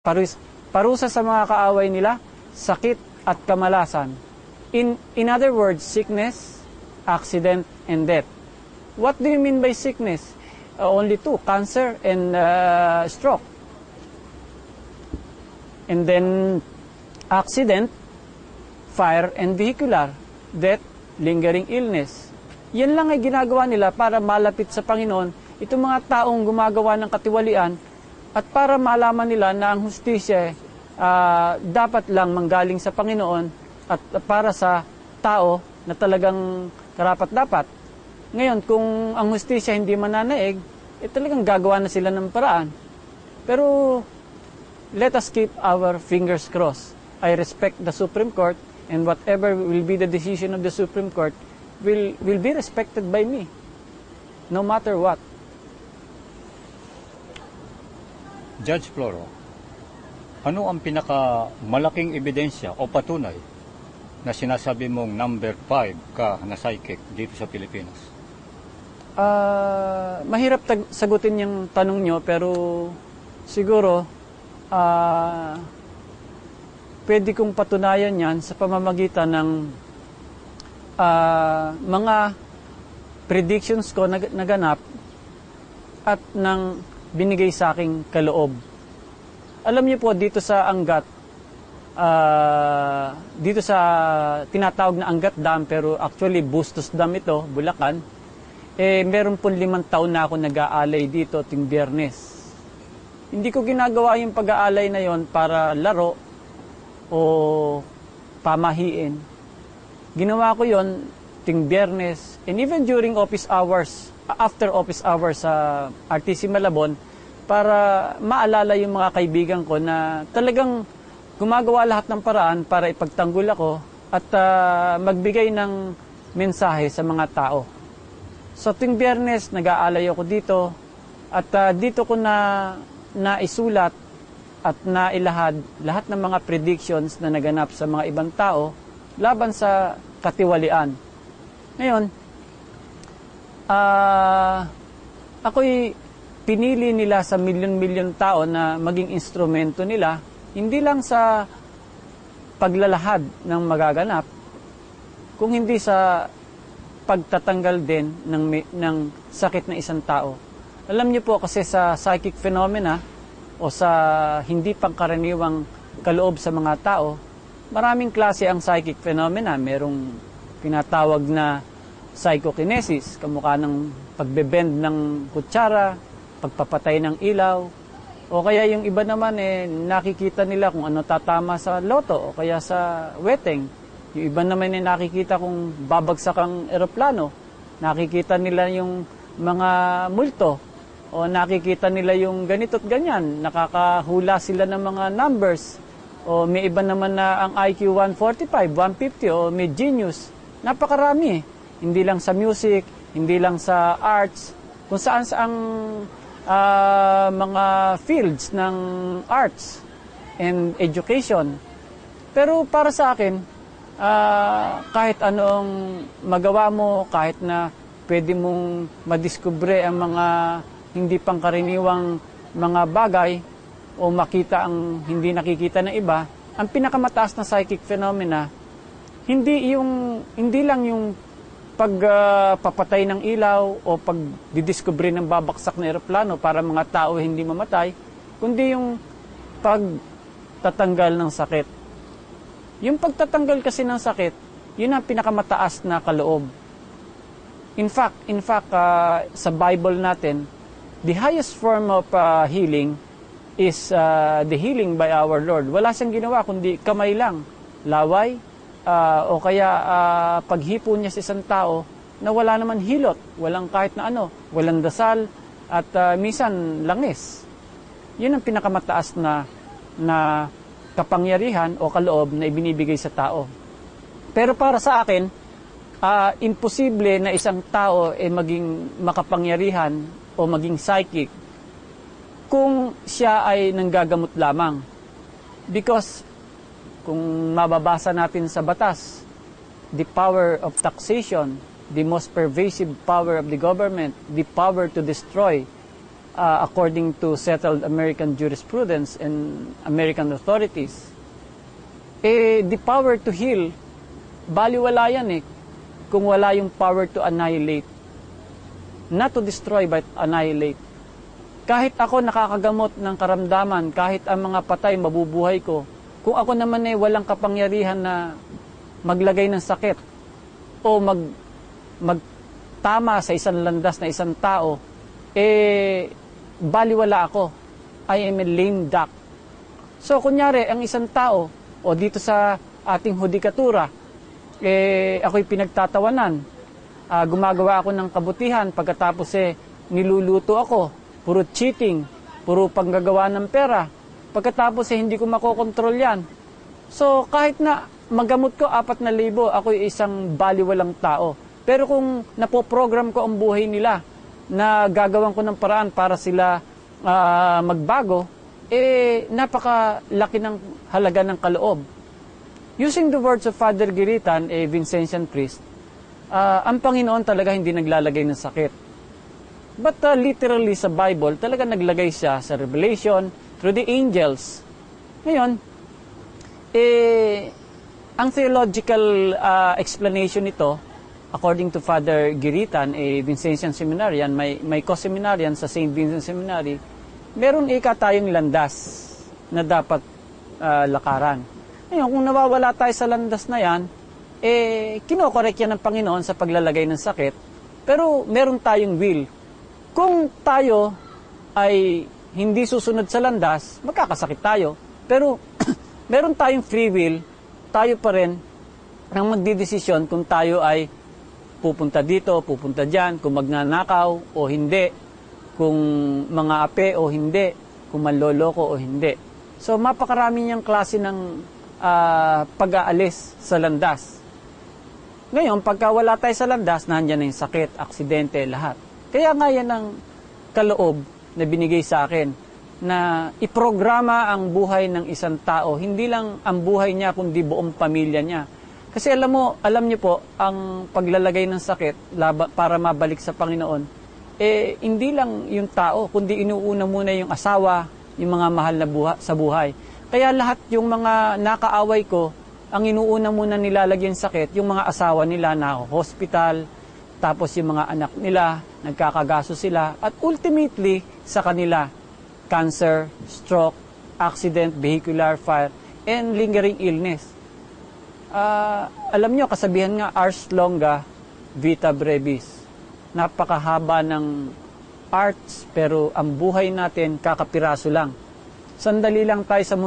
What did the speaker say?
parusa sa mga kaaway nila, sakit at kamalasan. In other words, sickness, accident, and death. What do you mean by sickness? Only two, cancer and stroke. And then accident, fire and vehicular. Death, lingering illness. Yan lang ay ginagawa nila para malapit sa Panginoon itong mga taong gumagawa ng katiwalian at para malaman nila na ang hustisya dapat lang manggaling sa Panginoon at para sa tao na talagang karapat-dapat. Ngayon, kung ang hustisya hindi mananaig, talagang gagawa na sila ng paraan. Pero let us keep our fingers crossed. I respect the Supreme Court, and whatever will be the decision of the Supreme Court will be respected by me, no matter what. Judge Floro, ano ang pinakamalaking ebidensya o patunay na sinasabi mong number 5 ka na psychic dito sa Pilipinas? Mahirap sagutin yung tanong nyo, pero siguro pwede kong patunayan yan sa pamamagitan ng mga predictions ko na naganap at ng binigay sa aking kaloob. Alam niyo po, dito sa Angat, dito sa tinatawag na Angat Dam, pero actually Bustos Dam ito, Bulacan, meron po 5 taon na ako nag-aalay dito ting Biyernes. Hindi ko ginagawa yung pag-aalay na yon para laro o pamahiin. Ginawa ko yon ting Biyernes, and even during office hours, after office hours sa RTC Malabon, para maalala yung mga kaibigan ko na talagang gumagawa lahat ng paraan para ipagtanggol ako at magbigay ng mensahe sa mga tao. So tuwing Biyernes, nag-aalay ako dito at dito ko na isulat at nailahad lahat ng mga predictions na naganap sa mga ibang tao laban sa katiwalian. Ngayon, ako'y pinili nila sa milyon-milyon tao na maging instrumento nila, hindi lang sa paglalahad ng magaganap, kung hindi sa pagtatanggal din ng sakit ng isang tao. Alam niyo po, kasi sa psychic phenomena o sa hindi pangkaraniwang kaloob sa mga tao, maraming klase ang psychic phenomena. Merong tinatawag na psychokinesis, kamukha ng pagbebend ng kutsara, pagpapatay ng ilaw, o kaya yung iba naman nakikita nila kung ano tatama sa loto o kaya sa weteng. Yung iba naman nakikita kung babagsak ang eroplano, nakikita nila yung mga multo, o nakikita nila yung ganito't ganyan, nakakahula sila ng mga numbers, o may iba naman na ang IQ 145, 150, o may genius. Napakarami. Hindi lang sa music, hindi lang sa arts, kung saan saang mga fields ng arts and education. Pero para sa akin, kahit anong magawa mo, kahit na pwede mong madiskubre ang mga hindi pangkaraniwang mga bagay o makita ang hindi nakikita ng iba, ang pinakamataas na psychic phenomena, hindi lang yung pagpapatay ng ilaw o pagdidiskubre ng babaksak na eroplano para mga tao hindi mamatay, kundi yung pagtatanggal ng sakit. Yung pagtatanggal kasi ng sakit, yun ang pinakamataas na kaloob. In fact, sa Bible natin, the highest form of healing is the healing by our Lord. Wala siyang ginawa kundi kamay lang, laway, o kaya paghipo niya sa isang tao na wala naman hilot, walang kahit na ano, walang dasal, at minsan langis. Yun ang pinakamataas na kapangyarihan o kaloob na ibinibigay sa tao. Pero para sa akin, imposible na isang tao maging makapangyarihan o maging psychic kung siya ay nanggagamot lamang. Because kung mababasa natin sa batas, the power of taxation, the most pervasive power of the government, the power to destroy, according to settled American jurisprudence and American authorities, the power to heal, baliwala yan kung wala yung power to annihilate. Not to destroy, but annihilate. Kahit ako nakakagamot ng karamdaman, kahit ang mga patay mabubuhay ko, kung ako naman walang kapangyarihan na maglagay ng sakit o magtama sa isang landas na isang tao, baliwala ako. I am a lame duck. So, kunyari, ang isang tao, o dito sa ating hudikatura, ako'y pinagtatawanan. Gumagawa ako ng kabutihan, pagkatapos niluluto ako, puro cheating, puro panggagawa ng pera. Pagkatapos hindi ko makokontrol yan. So, kahit na magamot ko 4,000, ako'y isang baliwalang tao. Pero kung napoprogram ko ang buhay nila, na gagawan ko ng paraan para sila magbago, napakalaki ng halaga ng kaloob. Using the words of Father Giritan, a Vincentian priest, ang Panginoon talaga hindi naglalagay ng sakit. But literally sa Bible, talaga naglagay siya sa Revelation through the angels. Ngayon, ang theological explanation nito, according to Father Giritan, a Vincentian seminarian, may co-seminarian sa St. Vincent Seminary, meron tayong landas na dapat lakaran. Ngayon, kung nawawala tayo sa landas na yan, kinokorek yan ng Panginoon sa paglalagay ng sakit, pero meron tayong will. Kung tayo ay hindi susunod sa landas, magkakasakit tayo. Pero meron tayong free will, tayo pa rin ang magdidesisyon kung tayo ay pupunta dito, pupunta dyan, kung magnanakaw o hindi, kung mga ape o hindi, kung manloloko o hindi. So, mapakarami niyang klase ng pag-aalis sa landas. Ngayon, pagka wala tayo sa landas, nandiyan na yung sakit, aksidente, lahat. Kaya nga yan ang kaloob na binigay sa akin, na iprograma ang buhay ng isang tao, hindi lang ang buhay niya, kundi buong pamilya niya. Kasi alam niyo po, ang paglalagay ng sakit para mabalik sa Panginoon, hindi lang yung tao, kundi inuuna muna yung asawa, yung mga mahal na sa buhay. Kaya lahat yung mga nakaaway ko, ang inuuna muna nilalagyan sakit, yung mga asawa nila na hospital, tapos yung mga anak nila, nagkakagaso sila, at ultimately sa kanila, cancer, stroke, accident, vehicular fire, and lingering illness. Alam nyo, kasabihan nga, ars longa, vita brevis. Napakahaba ng arts, pero ang buhay natin, kakapiraso lang. Sandali lang tayo sa mundo.